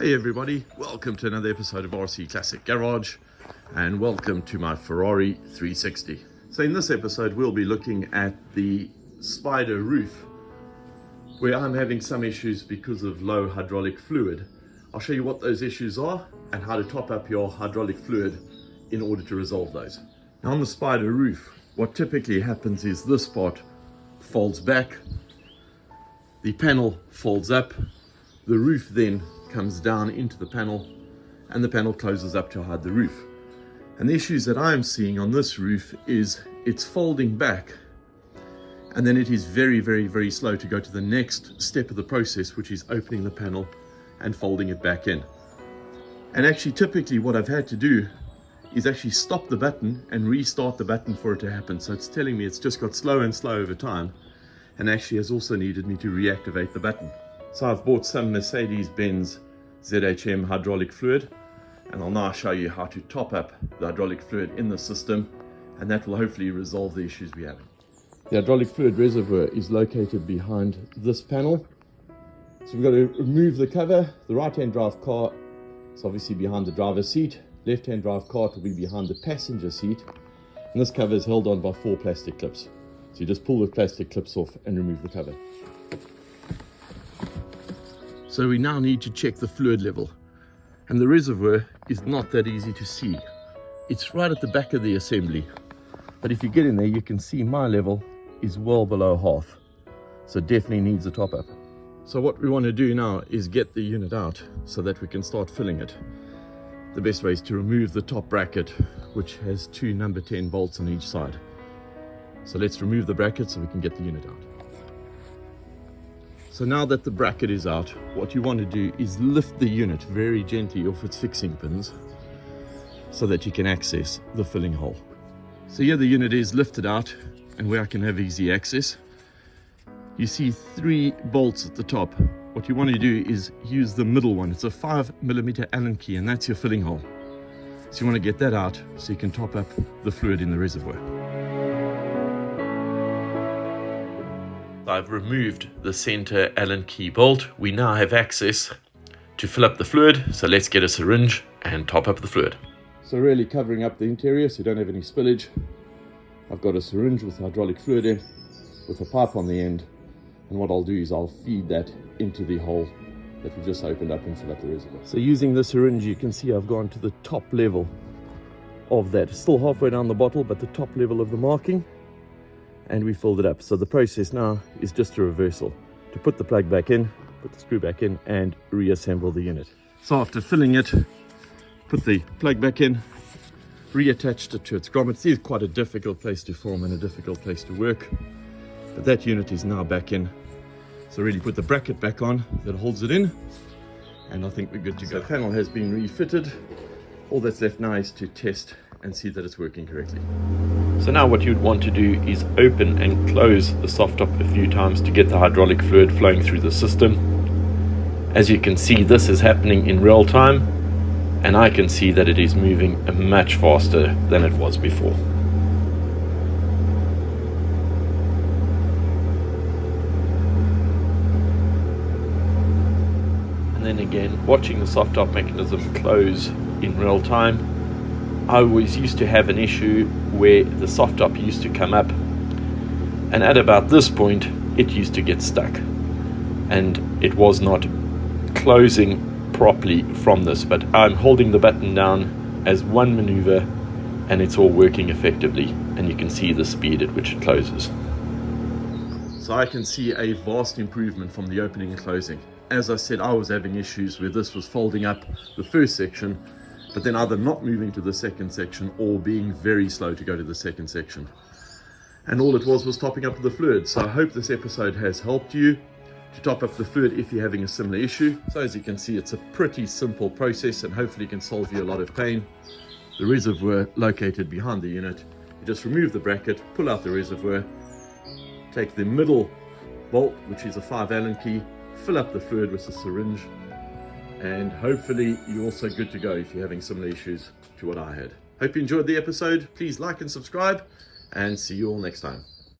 Hey everybody, welcome to another episode of RC Classic Garage and welcome to my Ferrari 360. So in this episode we'll be looking at the spider roof where I'm having some issues because of low hydraulic fluid. I'll show you what those issues are and how to top up your hydraulic fluid in order to resolve those. Now on the spider roof, what typically happens is this part folds back, the panel folds up, the roof then comes down into the panel and the panel closes up to hide the roof. And the issues that I'm seeing on this roof is it's folding back and then it is very slow to go to the next step of the process, which is opening the panel and folding it back in. And actually typically what I've had to do is actually stop the button and restart the button for it to happen. So it's telling me it's just got slower and slower over time and actually has also needed me to reactivate the button. So I've bought some Mercedes-Benz ZHM hydraulic fluid and I'll now show you how to top up the hydraulic fluid in the system, and that will hopefully resolve the issues we're having. The hydraulic fluid reservoir is located behind this panel. So we've got to remove the cover. The right-hand drive car is obviously behind the driver's seat. Left-hand drive car will be behind the passenger seat. And this cover is held on by 4 plastic clips. So you just pull the plastic clips off and remove the cover. So we now need to check the fluid level. And the reservoir is not that easy to see. It's right at the back of the assembly. But if you get in there, you can see my level is well below half. So it definitely needs a top up. So what we want to do now is get the unit out so that we can start filling it. The best way is to remove the top bracket, which has 2 number 10 bolts on each side. So let's remove the bracket so we can get the unit out. So now that the bracket is out, what you want to do is lift the unit very gently off its fixing pins so that you can access the filling hole. So here the unit is lifted out and where I can have easy access. You see 3 bolts at the top. What you want to do is use the middle one. It's a 5mm Allen key and that's your filling hole. So you want to get that out so you can top up the fluid in the reservoir. I've removed the center Allen key bolt. We now have access to fill up the fluid. So let's get a syringe and top up the fluid. So really covering up the interior so you don't have any spillage. I've got a syringe with hydraulic fluid in with a pipe on the end. And what I'll do is I'll feed that into the hole that we just opened up and fill up the reservoir. So using the syringe, you can see I've gone to the top level of that. Still halfway down the bottle, but the top level of the marking. And we filled it up. So the process now is just a reversal to put the plug back in, put the screw back in and reassemble the unit. So after filling it, put the plug back in, reattached it to its grommets. This is quite a difficult place to form and a difficult place to work, but that unit is now back in. So really put the bracket back on that holds it in and I think we're good to go. The panel has been refitted. All that's left now is to test and see that it's working correctly. So now what you'd want to do is open and close the soft top a few times to get the hydraulic fluid flowing through the system. As you can see, this is happening in real time and I can see that it is moving much faster than it was before. And then again, watching the soft top mechanism close in real time, I always used to have an issue where the soft top used to come up and at about this point it used to get stuck and it was not closing properly from this, but I'm holding the button down as one maneuver and it's all working effectively and you can see the speed at which it closes. So I can see a vast improvement from the opening and closing. As I said, I was having issues where this was folding up the first section but then either not moving to the second section or being very slow to go to the second section. And all it was topping up the fluid. So I hope this episode has helped you to top up the fluid if you're having a similar issue. So as you can see, it's a pretty simple process and hopefully can solve you a lot of pain. The reservoir located behind the unit. You just remove the bracket, pull out the reservoir, take the middle bolt, which is a 5 Allen key, fill up the fluid with a syringe, and hopefully you're also good to go if you're having similar issues to what I had. Hope you enjoyed the episode. Please like and subscribe and see you all next time.